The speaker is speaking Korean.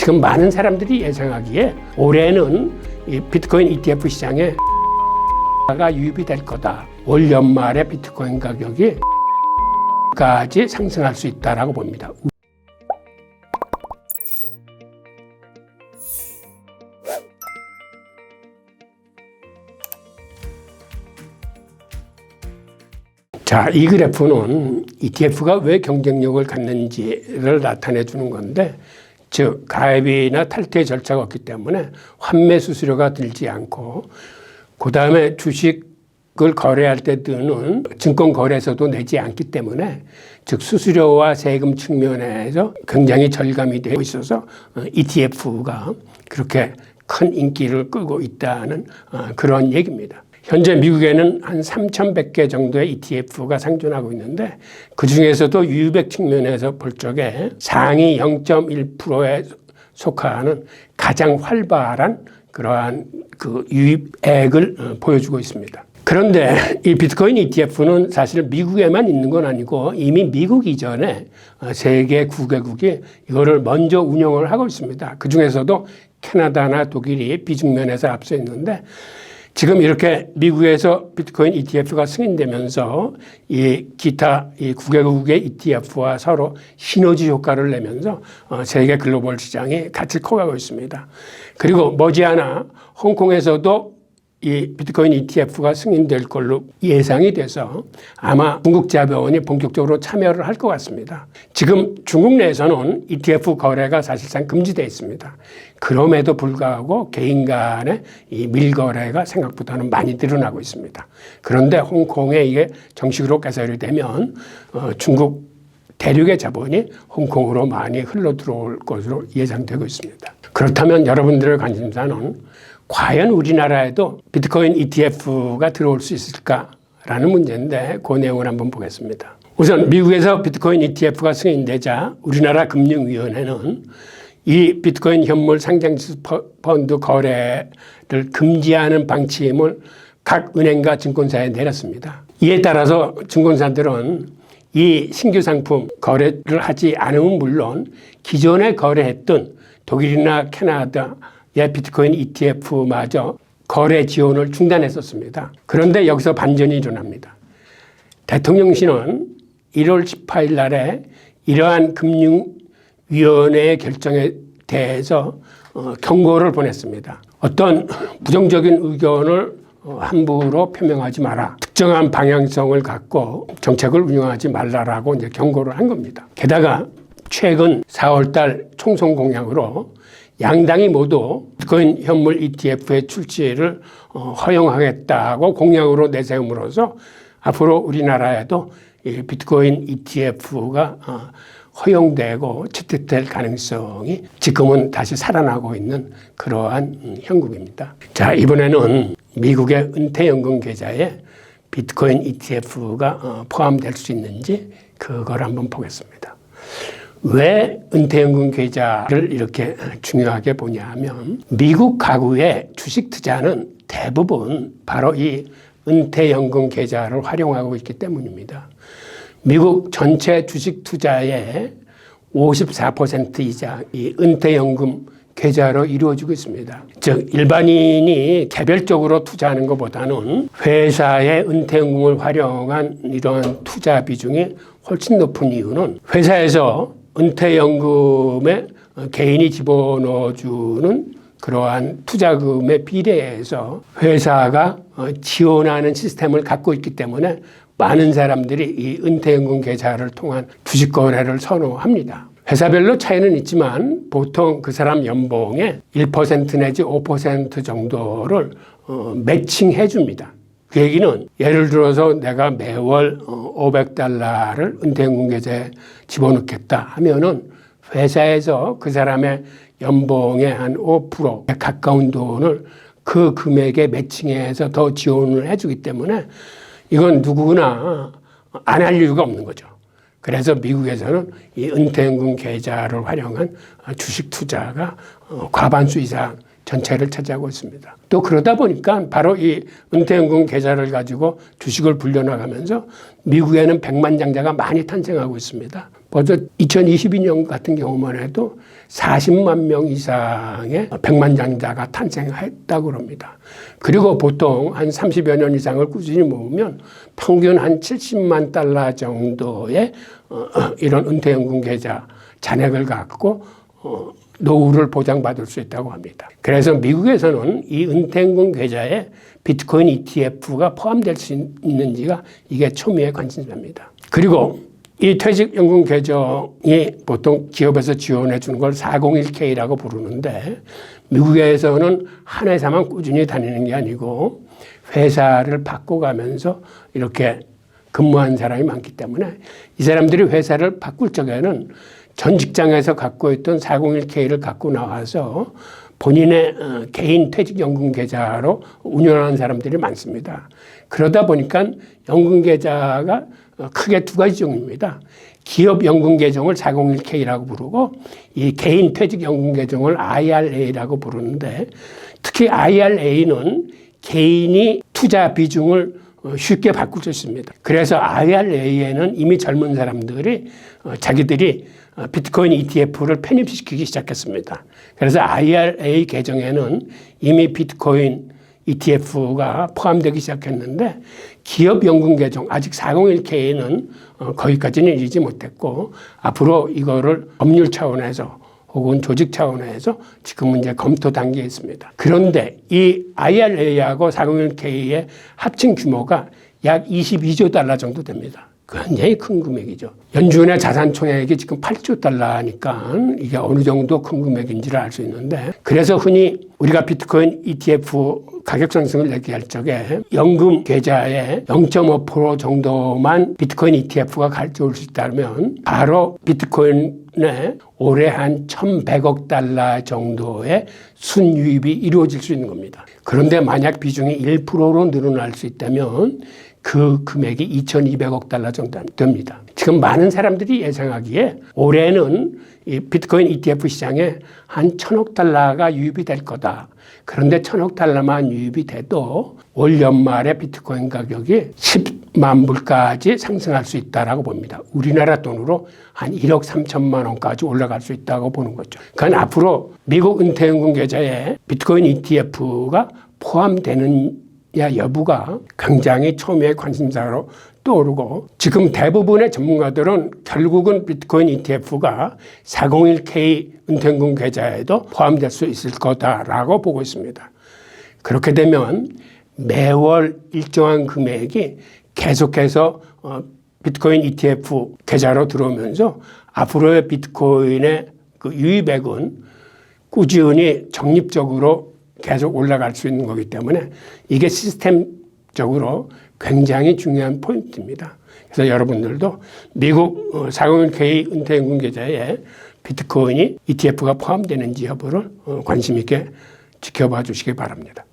지금 많은 사람들이 예상하기에 올해는 이 비트코인 ETF 시장에 가 유입이 될 거다. 올 연말에 비트코인 가격이 까지 상승할 수 있다라고 봅니다. 자, 이 그래프는 ETF가 왜 경쟁력을 갖는지를 나타내 주는 건데, 즉 가입이나 탈퇴 절차가 없기 때문에 환매 수수료가 들지 않고, 그 다음에 주식을 거래할 때 드는 증권거래소도 내지 않기 때문에, 즉 수수료와 세금 측면에서 굉장히 절감이 되어 있어서 ETF가 그렇게 큰 인기를 끌고 있다는 그런 얘기입니다. 현재 미국에는 한 3,100개 정도의 ETF가 상존하고 있는데, 그 중에서도 유입액 측면에서 볼 적에 상위 0.1%에 속하는 가장 활발한 그러한 그 유입액을 보여주고 있습니다. 그런데 이 비트코인 ETF는 사실 미국에만 있는 건 아니고 이미 미국 이전에 세계 9개국이 이거를 먼저 운영을 하고 있습니다. 그 중에서도 캐나다나 독일이 비중면에서 앞서 있는데, 지금 이렇게 미국에서 비트코인 ETF가 승인되면서 이 기타 이 9개국의 ETF와 서로 시너지 효과를 내면서 세계 글로벌 시장이 같이 커가고 있습니다. 그리고 머지않아 홍콩에서도 이 비트코인 ETF가 승인될 걸로 예상이 돼서 아마 중국 자본이 본격적으로 참여를 할 것 같습니다. 지금 중국 내에서는 ETF 거래가 사실상 금지되어 있습니다. 그럼에도 불구하고 개인 간의 이 밀거래가 생각보다는 많이 늘어나고 있습니다. 그런데 홍콩에 이게 정식으로 개설이 되면 중국 대륙의 자본이 홍콩으로 많이 흘러 들어올 것으로 예상되고 있습니다. 그렇다면 여러분들의 관심사는 과연 우리나라에도 비트코인 ETF가 들어올 수 있을까라는 문제인데, 그 내용을 한번 보겠습니다. 우선 미국에서 비트코인 ETF가 승인되자 우리나라 금융위원회는 이 비트코인 현물 상장지수 펀드 거래를 금지하는 방침을 각 은행과 증권사에 내렸습니다. 이에 따라서 증권사들은 이 신규 상품 거래를 하지 않으면 물론 기존에 거래했던 독일이나 캐나다의 비트코인 ETF마저 거래 지원을 중단했었습니다. 그런데 여기서 반전이 일어납니다. 대통령실은 1월 18일 날에 이러한 금융위원회의 결정에 대해서 경고를 보냈습니다. 어떤 부정적인 의견을 함부로 표명하지 마라. 특정한 방향성을 갖고 정책을 운영하지 말라라고 이제 경고를 한 겁니다. 게다가 최근 4월 달 총선 공약으로 양당이 모두 비트코인 현물 ETF의 출시를 허용하겠다고 공약으로 내세움으로써 앞으로 우리나라에도 이 비트코인 ETF가 허용되고 채택될 가능성이 지금은 다시 살아나고 있는 그러한 형국입니다. 자, 이번에는 미국의 은퇴연금 계좌에 비트코인 ETF가 포함될 수 있는지 그걸 한번 보겠습니다. 왜 은퇴연금 계좌를 이렇게 중요하게 보냐 하면, 미국 가구의 주식 투자는 대부분 바로 이 은퇴연금 계좌를 활용하고 있기 때문입니다. 미국 전체 주식 투자의 54% 이상 이 은퇴연금 계좌로 이루어지고 있습니다. 즉 일반인이 개별적으로 투자하는 것보다는 회사의 은퇴연금을 활용한 이러한 투자 비중이 훨씬 높은 이유는, 회사에서 은퇴연금에 개인이 집어넣어주는 그러한 투자금에 비례해서 회사가 지원하는 시스템을 갖고 있기 때문에 많은 사람들이 이 은퇴연금 계좌를 통한 주식 거래를 선호합니다. 회사별로 차이는 있지만 보통 그 사람 연봉의 1% 내지 5% 정도를 매칭해 줍니다. 그 얘기는 예를 들어서 내가 매월 $500를 은퇴연금 계좌에 집어넣겠다 하면은 회사에서 그 사람의 연봉의 한 5%에 가까운 돈을 그 금액에 매칭해서 더 지원을 해주기 때문에 이건 누구나 안 할 이유가 없는 거죠. 그래서 미국에서는 이 은퇴연금 계좌를 활용한 주식 투자가 과반수 이상 전체를 차지하고 있습니다. 또 그러다 보니까 바로 이 은퇴연금 계좌를 가지고 주식을 불려나가면서 미국에는 백만장자가 많이 탄생하고 있습니다. 벌써 2022년 같은 경우만 해도 40만 명 이상의 백만장자가 탄생했다고 합니다. 그리고 보통 한 30여 년 이상을 꾸준히 모으면 평균 한 70만 달러 정도의 이런 은퇴연금 계좌 잔액을 갖고 노후를 보장받을 수 있다고 합니다. 그래서 미국에서는 이 은퇴연금 계좌에 비트코인 ETF가 포함될 수 있는지가 이게 초미의 관심사입니다. 그리고 이 퇴직연금 계정이 보통 기업에서 지원해 주는 걸 401K라고 부르는데 미국에서는 한 회사만 꾸준히 다니는 게 아니고 회사를 바꿔가면서 이렇게 근무한 사람이 많기 때문에 이 사람들이 회사를 바꿀 적에는 전 직장에서 갖고 있던 401K를 갖고 나와서 본인의 개인 퇴직연금 계좌로 운영하는 사람들이 많습니다. 그러다 보니까 연금 계좌가 크게 두 가지 종류입니다. 기업 연금 계정을 401K라고 부르고 이 개인 퇴직연금 계정을 IRA라고 부르는데 특히 IRA는 개인이 투자 비중을 쉽게 바꿀 수 있습니다. 그래서 IRA에는 이미 젊은 사람들이 자기들이 비트코인 ETF를 편입시키기 시작했습니다. 그래서 IRA 계정에는 이미 비트코인 ETF가 포함되기 시작했는데 기업 연금 계정 아직 401K는 거기까지는 이르지 못했고 앞으로 이거를 법률 차원에서 혹은 조직 차원에서 지금은 이제 검토 단계에 있습니다. 그런데 이 IRA하고 401K의 합친 규모가 약 22조 달러 정도 됩니다. 굉장히 큰 금액이죠. 연준의 자산 총액이 지금 8조 달러니까 이게 어느 정도 큰 금액인지를 알 수 있는데 그래서 흔히 우리가 비트코인 ETF 가격 상승을 얘기할 적에 연금 계좌에 0.5% 정도만 비트코인 ETF가 가져올 수 있다면 바로 비트코인에 올해 한 1,100억 달러 정도의 순유입이 이루어질 수 있는 겁니다. 그런데 만약 비중이 1%로 늘어날 수 있다면 그 금액이 2,200억 달러 정도 됩니다. 지금 많은 사람들이 예상하기에 올해는 이 비트코인 ETF 시장에 한 1,000억 달러가 유입이 될 거다. 그런데 1,000억 달러만 유입이 돼도 올 연말에 비트코인 가격이 10만 불까지 상승할 수 있다라고 봅니다. 우리나라 돈으로 한 1억 3천만 원까지 올라갈 수 있다고 보는 거죠. 그러니까 앞으로 미국 은퇴연금 계좌에 비트코인 ETF가 포함되는 여부가 굉장히 초미의 관심사로 떠오르고 지금 대부분의 전문가들은 결국은 비트코인 ETF가 401K 은퇴연금 계좌에도 포함될 수 있을 거다라고 보고 있습니다. 그렇게 되면 매월 일정한 금액이 계속해서 비트코인 ETF 계좌로 들어오면서 앞으로의 비트코인의 그 유입액은 꾸준히 적립적으로 계속 올라갈 수 있는 거기 때문에 이게 시스템적으로 굉장히 중요한 포인트입니다. 그래서 여러분들도 미국 401K 은퇴연금 계좌에 비트코인이 ETF가 포함되는지 여부를 관심 있게 지켜봐 주시기 바랍니다.